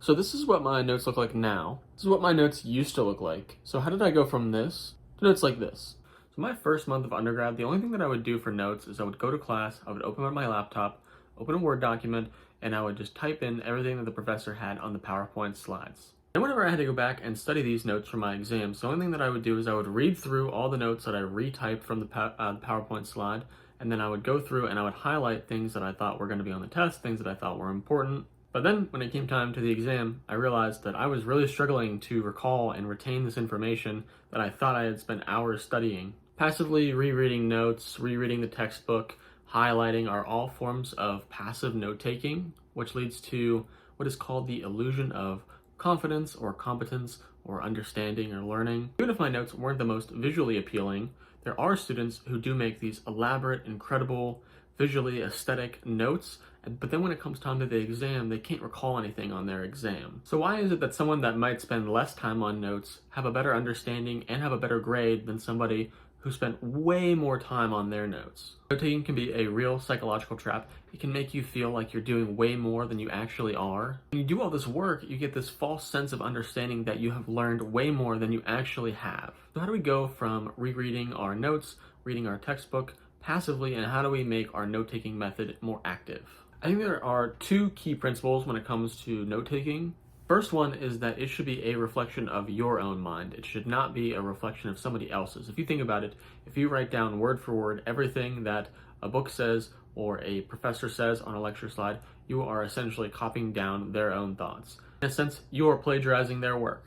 So this is what my notes look like now. This is what my notes used to look like. So how did I go from this to notes like this? So my first month of undergrad, the only thing that I would do for notes is I would go to class, I would open up my laptop, open a Word document, and I would just type in everything that the professor had on the PowerPoint slides. And whenever I had to go back and study these notes for my exams, the only thing that I would do is I would read through all the notes that I retyped from the PowerPoint slide, and then I would go through and I would highlight things that I thought were going to be on the test, things that I thought were important. But then, when it came time to the exam, I realized that I was really struggling to recall and retain this information that I thought I had spent hours studying. Passively rereading notes, rereading the textbook, highlighting are all forms of passive note-taking, which leads to what is called the illusion of confidence or competence or understanding or learning. Even if my notes weren't the most visually appealing, there are students who do make these elaborate, incredible, visually aesthetic notes, but then when it comes time to the exam, they can't recall anything on their exam. So why is it that someone that might spend less time on notes have a better understanding and have a better grade than somebody who spent way more time on their notes? Note-taking can be a real psychological trap. It can make you feel like you're doing way more than you actually are. When you do all this work, you get this false sense of understanding that you have learned way more than you actually have. So how do we go from rereading our notes, reading our textbook, passively, and how do we make our note-taking method more active? I think there are two key principles when it comes to note-taking. First one is that it should be a reflection of your own mind. It should not be a reflection of somebody else's. If you think about it, if you write down word for word everything that a book says or a professor says on a lecture slide, you are essentially copying down their own thoughts. In a sense, you are plagiarizing their work.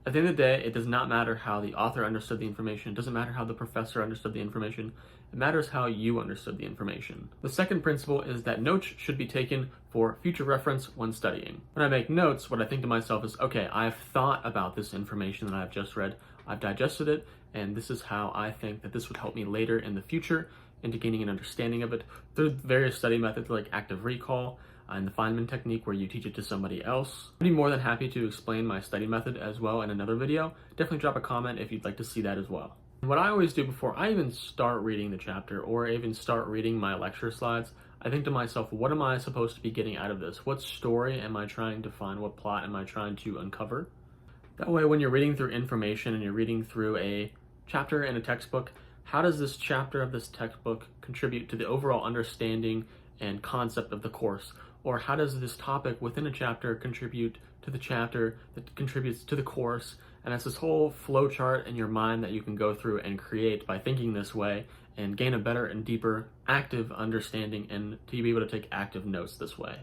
At the end of the day, it does not matter how the author understood the information. It doesn't matter how the professor understood the information. It matters how you understood the information. The second principle is that notes should be taken for future reference when studying. When I make notes, what I think to myself is, okay, I've thought about this information that I've just read, I've digested it, and this is how I think that this would help me later in the future into gaining an understanding of it through various study methods like active recall, and the Feynman technique where you teach it to somebody else. I'd be more than happy to explain my study method as well in another video. Definitely drop a comment if you'd like to see that as well. And what I always do before I even start reading the chapter or even start reading my lecture slides, I think to myself, what am I supposed to be getting out of this? What story am I trying to find? What plot am I trying to uncover? That way, when you're reading through information and you're reading through a chapter in a textbook, how does this chapter of this textbook contribute to the overall understanding and concept of the course? Or how does this topic within a chapter contribute to the chapter that contributes to the course? And it's this whole flow chart in your mind that you can go through and create by thinking this way and gain a better and deeper active understanding and to be able to take active notes this way.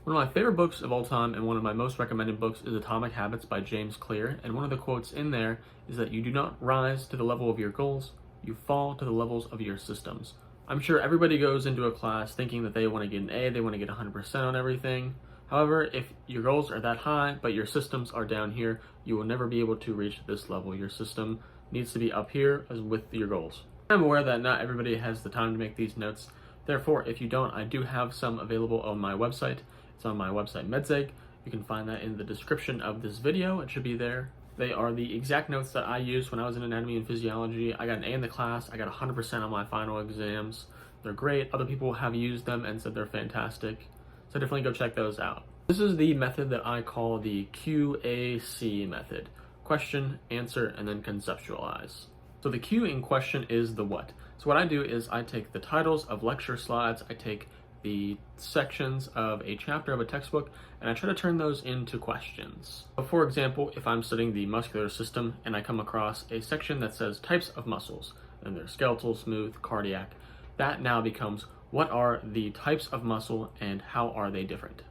One of my favorite books of all time and one of my most recommended books is Atomic Habits by James Clear. And one of the quotes in there is that you do not rise to the level of your goals, you fall to the levels of your systems. I'm sure everybody goes into a class thinking that they want to get an A, they want to get 100% on everything. However, if your goals are that high, but your systems are down here, you will never be able to reach this level. Your system needs to be up here as with your goals. I'm aware that not everybody has the time to make these notes. Therefore, if you don't, I do have some available on my website. It's on my website, Medzeg. You can find that in the description of this video. It should be there. They are the exact notes that I used when I was in anatomy and physiology. I got an A in the class. I got 100% on my final exams. They're great. Other people have used them and said they're fantastic. So definitely go check those out. This is the method that I call the QAC method. Question, answer, and then conceptualize. So the Q in question is the what. So what I do is I take the titles of lecture slides, I take the sections of a chapter of a textbook, and I try to turn those into questions. So for example, if I'm studying the muscular system and I come across a section that says types of muscles, and they're skeletal, smooth, cardiac, that now becomes what are the types of muscle and how are they different?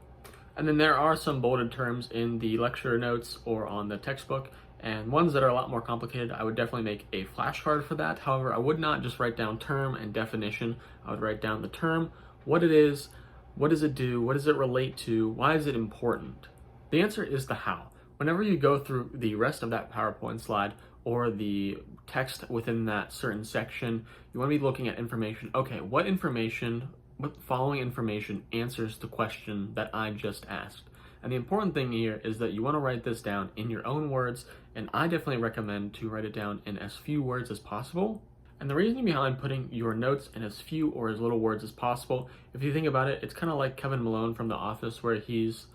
And then there are some bolded terms in the lecture notes or on the textbook, and ones that are a lot more complicated, I would definitely make a flashcard for that. However, I would not just write down term and definition. I would write down the term, what it is, what does it do, what does it relate to, why is it important? The answer is the how. Whenever you go through the rest of that PowerPoint slide or the text within that certain section, you want to be looking at information. Okay, what following information answers the question that I just asked? And the important thing here is that you want to write this down in your own words, and I definitely recommend to write it down in as few words as possible. And the reason behind putting your notes in as few or as little words as possible, if you think about it, it's kind of like Kevin Malone from The Office, where he's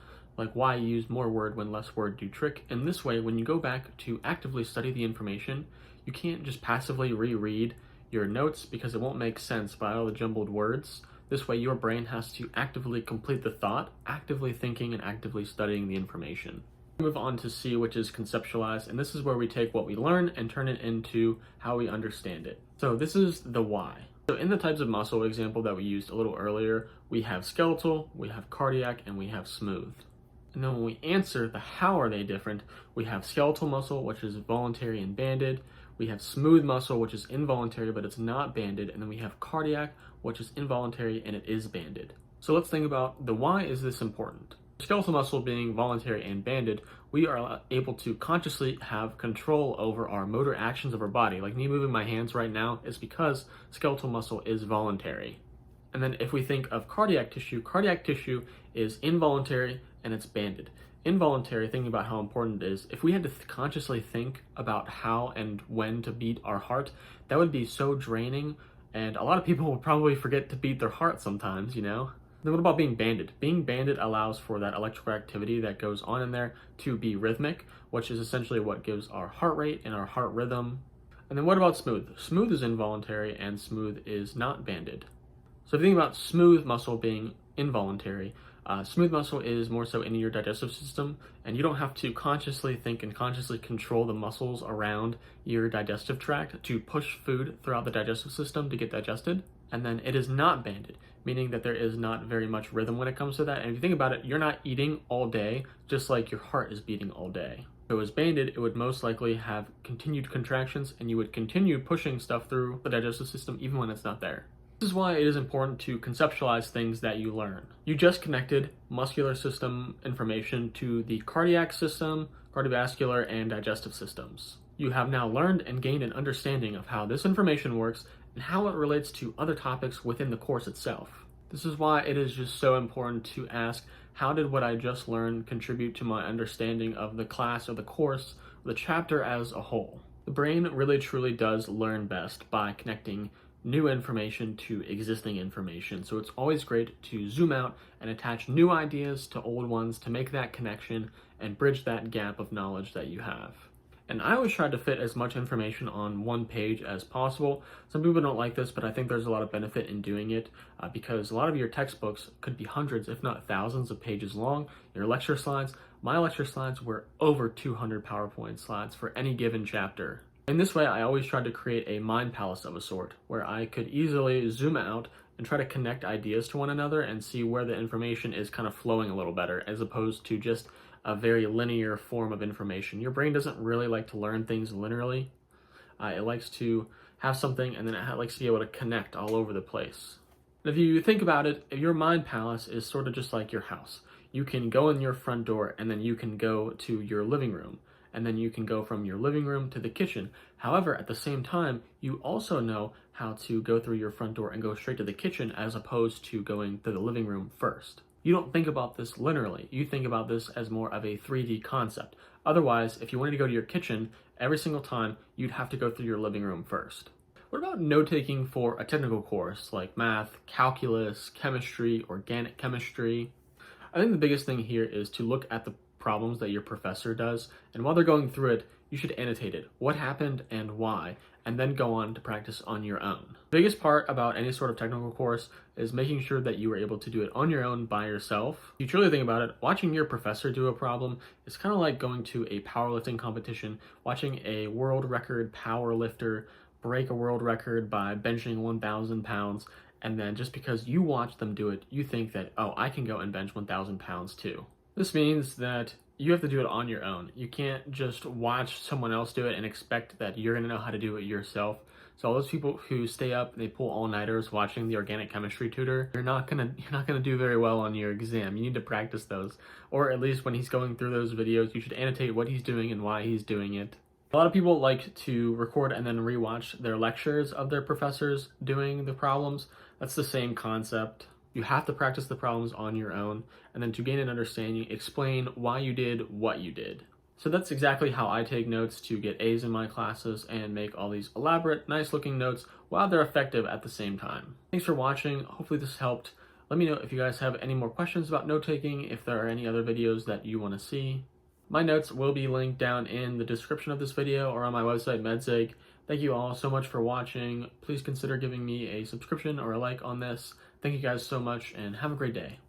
like why use more word when less word do trick. And this way, when you go back to actively study the information, you can't just passively reread your notes because it won't make sense by all the jumbled words. This way, your brain has to actively complete the thought, actively thinking and actively studying the information. Move on to C, which is conceptualize, and this is where we take what we learn and turn it into how we understand it. So this is the why. So in the types of muscle example that we used a little earlier, we have skeletal, we have cardiac, and we have smooth. And then when we answer the how are they different, we have skeletal muscle, which is voluntary and banded. We have smooth muscle, which is involuntary, but it's not banded. And then we have cardiac, which is involuntary and it is banded. So let's think about the why is this important? Skeletal muscle being voluntary and banded, we are able to consciously have control over our motor actions of our body. Like me moving my hands right now is because skeletal muscle is voluntary. And then if we think of cardiac tissue is involuntary and it's banded. Involuntary, thinking about how important it is, if we had to consciously think about how and when to beat our heart, that would be so draining, and a lot of people will probably forget to beat their heart sometimes, you know? Then what about being banded? Being banded allows for that electrical activity that goes on in there to be rhythmic, which is essentially what gives our heart rate and our heart rhythm. And then what about smooth? Smooth is involuntary and smooth is not banded. So if you think about smooth muscle being involuntary, smooth muscle is more so in your digestive system, and you don't have to consciously think and consciously control the muscles around your digestive tract to push food throughout the digestive system to get digested. And then it is not banded, meaning that there is not very much rhythm when it comes to that. And if you think about it, you're not eating all day, just like your heart is beating all day. If it was banded, it would most likely have continued contractions, and you would continue pushing stuff through the digestive system even when it's not there. This is why it is important to conceptualize things that you learn. You just connected muscular system information to the cardiac system, cardiovascular, and digestive systems. You have now learned and gained an understanding of how this information works and how it relates to other topics within the course itself. This is why it is just so important to ask, how did what I just learned contribute to my understanding of the class or the course, or the chapter as a whole? The brain really truly does learn best by connecting new information to existing information. So it's always great to zoom out and attach new ideas to old ones to make that connection and bridge that gap of knowledge that you have. And I always try to fit as much information on one page as possible. Some people don't like this, but I think there's a lot of benefit in doing it because a lot of your textbooks could be hundreds, if not thousands of pages long. Your lecture slides, my lecture slides were over 200 PowerPoint slides for any given chapter. In this way, I always tried to create a mind palace of a sort, where I could easily zoom out and try to connect ideas to one another and see where the information is kind of flowing a little better, as opposed to just a very linear form of information. Your brain doesn't really like to learn things linearly. It likes to have something and then it likes to be able to connect all over the place. And if you think about it, your mind palace is sort of just like your house. You can go in your front door and then you can go to your living room. And then you can go from your living room to the kitchen. However, at the same time, you also know how to go through your front door and go straight to the kitchen as opposed to going to the living room first. You don't think about this linearly. You think about this as more of a 3D concept. Otherwise, if you wanted to go to your kitchen every single time, you'd have to go through your living room first. What about note-taking for a technical course like math, calculus, chemistry, organic chemistry? I think the biggest thing here is to look at the problems that your professor does, and while they're going through it, you should annotate it, what happened and why, and then go on to practice on your own. The biggest part about any sort of technical course is making sure that you are able to do it on your own by yourself. If you truly think about it, watching your professor do a problem is kind of like going to a powerlifting competition, watching a world record power lifter break a world record by benching 1,000 pounds, and then just because you watch them do it, you think that, oh, I can go and bench 1,000 pounds too. This means that you have to do it on your own. You can't just watch someone else do it and expect that you're going to know how to do it yourself. So all those people who stay up and they pull all-nighters watching the organic chemistry tutor, you're not gonna do very well on your exam. You need to practice those. Or at least when he's going through those videos, you should annotate what he's doing and why he's doing it. A lot of people like to record and then rewatch their lectures of their professors doing the problems. That's the same concept. You have to practice the problems on your own, and then to gain an understanding, explain why you did what you did. So that's exactly how I take notes to get A's in my classes and make all these elaborate, nice looking notes while they're effective at the same time. Thanks for watching. Hopefully this helped. Let me know if you guys have any more questions about note-taking, if there are any other videos that you want to see. My notes will be linked down in the description of this video or on my website, Medzig. Thank you all so much for watching. Please consider giving me a subscription or a like on this. Thank you guys so much, and have a great day.